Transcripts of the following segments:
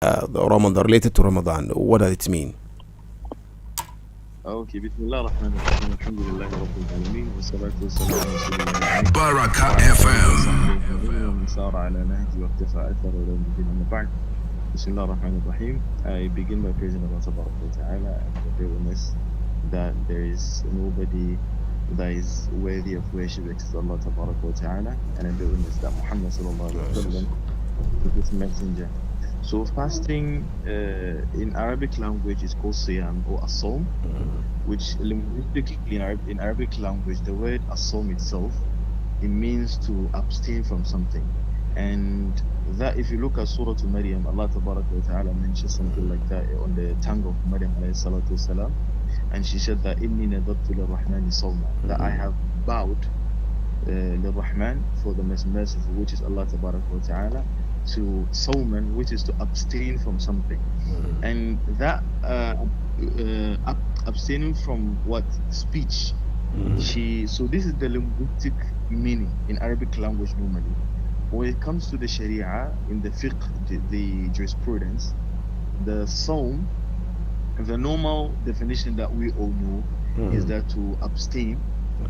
the Ramadan, related to Ramadan. What does it mean? Okay, Bismillah ar-Rahman ar-Rahim, Alhamdulillahi Rabbil Alameen, wa salatu wa salam ala Rasulillah al-Amin, Baraka wa ala alihi wa FM. sahbihi ajma'in, wa man sara ala nahji wa iqtafa athara ila yawmi din, amma ba'd. Bismillah ar-Rahman ar-Rahim. I begin by praising Allah Tabaraka wa Ta'ala and the bear witness that there is nobody that is worthy of worship except Allah Tabaraka wa Ta'ala, and I bear witness that Muhammad sallallahu alaihi wasallam is his messenger. So fasting in Arabic language is called siyam or as-sawm, which linguistically in Arabic language, the word as-sawm itself, it means to abstain from something. And that, if you look at Surah Maryam, Allah Tabaraka wa Ta'ala mentions something like that on the tongue of Maryam alayhi salatu wasalam, and she said that inni nadartu lirrahmani sawma, that I have vowed lirrahman, for the most merciful, which is Allah Tabaraka wa Ta'ala, to sawman, which is to abstain from something. And that abstaining from what? Speech. So this is the linguistic meaning in Arabic language normally. When it comes to the Sharia, in the fiqh, the jurisprudence, the sawm, the normal definition that we all know is that to abstain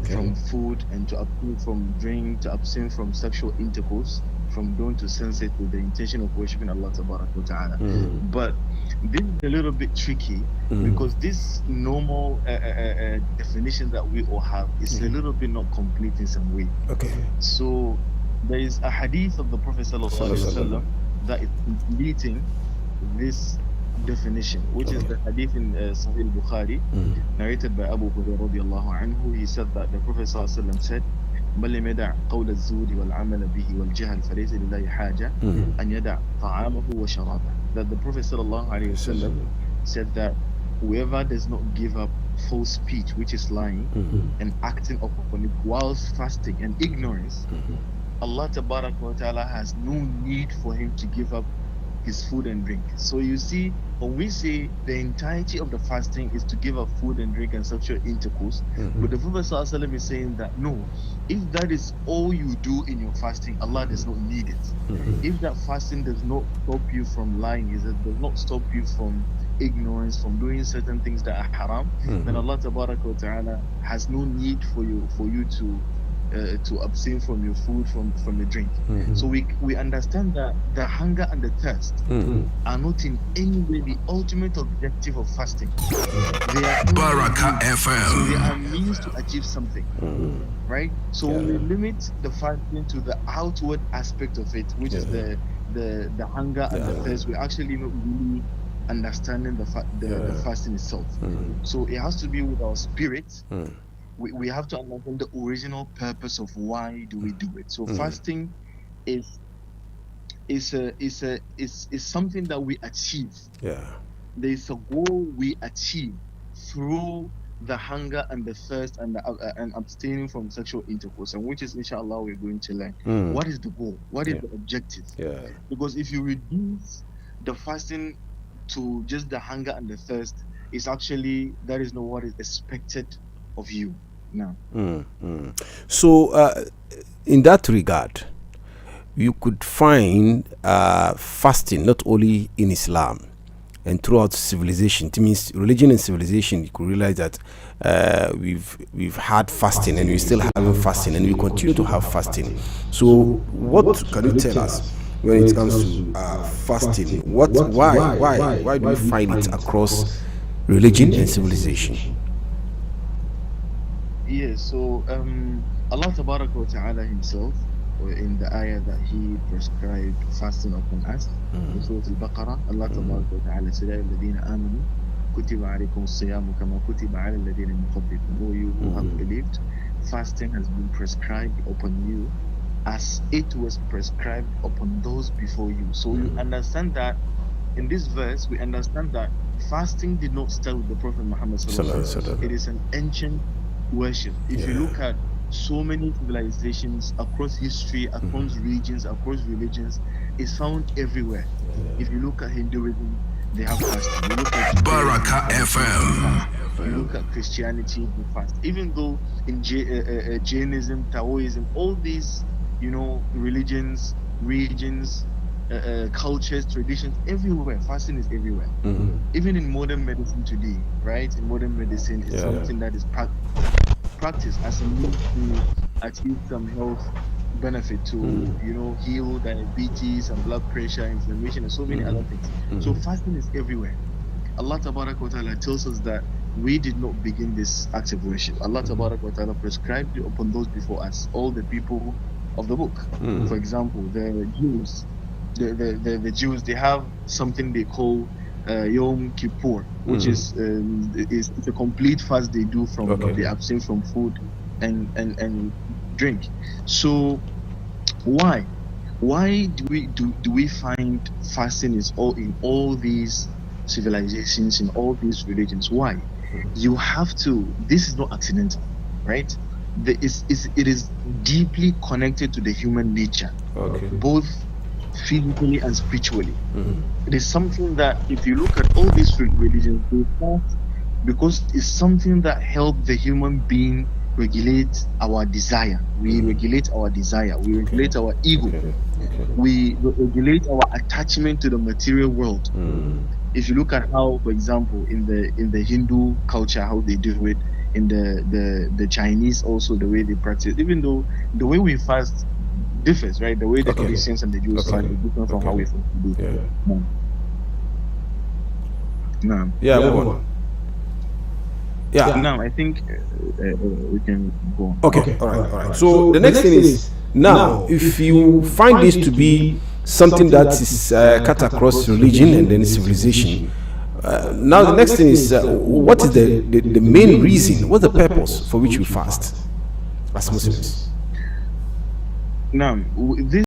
from food, and to abstain from drink, to abstain from sexual intercourse, from going to sunset with the intention of worshiping Allah Tabaraka wa Ta'ala. But this is a little bit tricky because this normal definition that we all have is a little bit not complete in some way. So there is a hadith of the Prophet Sallallahu Alaihi Wasallam that is completing this definition, which is the hadith in Sahih al-Bukhari, narrated by Abu Hurairah radiallahu anhu. He said that the Prophet Sallallahu Alaihi Wasallam said, من لم يدع قول الزور والعمل به والجهل فليس لله حاجة أن يدع طعامه وشرابه. That the Prophet sallallahu alaihi wasallam said that whoever does not give up false speech, which is lying, and acting upon it whilst fasting, and ignorance, Allah Tabaraka wa Ta'ala has no need for him to give up his food and drink. So you see, when we say the entirety of the fasting is to give up food and drink and sexual intercourse, but the Prophet ﷺ is saying that no, if that is all you do in your fasting, Allah does not need it. If that fasting does not stop you from lying, it does not stop you from ignorance, from doing certain things that are haram, then Allah Tabaraka wa Ta'ala has no need for you to abstain from your food, from the drink. So we understand that the hunger and the thirst are not in any way the ultimate objective of fasting. They are Baraka FM. So they are means to achieve something, right? So we limit the fasting to the outward aspect of it, which is the hunger and the thirst. We're actually not really understanding the fasting itself. So it has to be with our spirit. We have to understand the original purpose of why do we do it. So fasting is something that we achieve. There is a goal we achieve through the hunger and the thirst and abstaining from sexual intercourse, and which is, inshallah, we're going to learn. What is the goal? What is the objective? Because if you reduce the fasting to just the hunger and the thirst, it's actually, that is not what is expected of you now. So in that regard, you could find fasting not only in Islam and throughout civilization. It means religion and civilization. You could realize that we've had fasting, and we still having fasting, and we continue to have fasting. So what can you tell us when it comes to fasting? Why do we find it across religion and civilization? Yes, so Allah Tabaraka wa Ta'ala himself, in the ayah that he prescribed fasting upon us, in Surah Al-Baqarah, Allah Tabaraka wa Ta'ala said, الَّذِينَ آمَنُوا كُتِبَ عَلَيْكُمُ الصِّيَامُ كَمَا كُتِبَ عَلَى الَّذِينَ مِن قَبْلِكُمْ. O you who have believed, fasting has been prescribed upon you as it was prescribed upon those before you. So you understand that in this verse, we understand that fasting did not start with the Prophet Muhammad sallallahu alaihi wasallam. It is an ancient worship. If you look at so many civilizations across history, across regions, across religions, it's found everywhere. If you look at Hinduism, they have fasting. You look at Baraka FM. You look at Christianity, they fast. Even though in Jainism, Taoism, all these, religions, regions, cultures, traditions, everywhere. Fasting is everywhere. Even in modern medicine today, right? In modern medicine, it's something that is practiced as a means to achieve some health benefit, to heal diabetes and blood pressure, inflammation, and so many other things. So fasting is everywhere. Allah Tabaraka wa Ta'ala tells us that we did not begin this act of worship. Allah Tabaraka wa Ta'ala prescribed it upon those before us, all the people of the book. For example, the Jews, the Jews, they have something they call Yom Kippur, which is a complete fast they do from they abstain from food and drink. So why do we find fasting is all in all these civilizations, in all these religions? Why? You have to. This is not accidental, right? It is deeply connected to the human nature, both physically and spiritually. It is something that, if you look at all these religions, they fast because it's something that helps the human being regulate our desire. We regulate our desire. We regulate our ego. We regulate our attachment to the material world. If you look at how, for example, in the Hindu culture, how they do it, in the Chinese also, the way they practice, even though the way we fast differs, right? The way the Christians and the Jews fast is different from how we fast today. Now I think we can go on. Okay. All right. So the next thing is, now if you find this to be something that is cut across religion and then civilization, now the next thing is, what is the main reason, what's the purpose for which we fast as Muslims? Now, this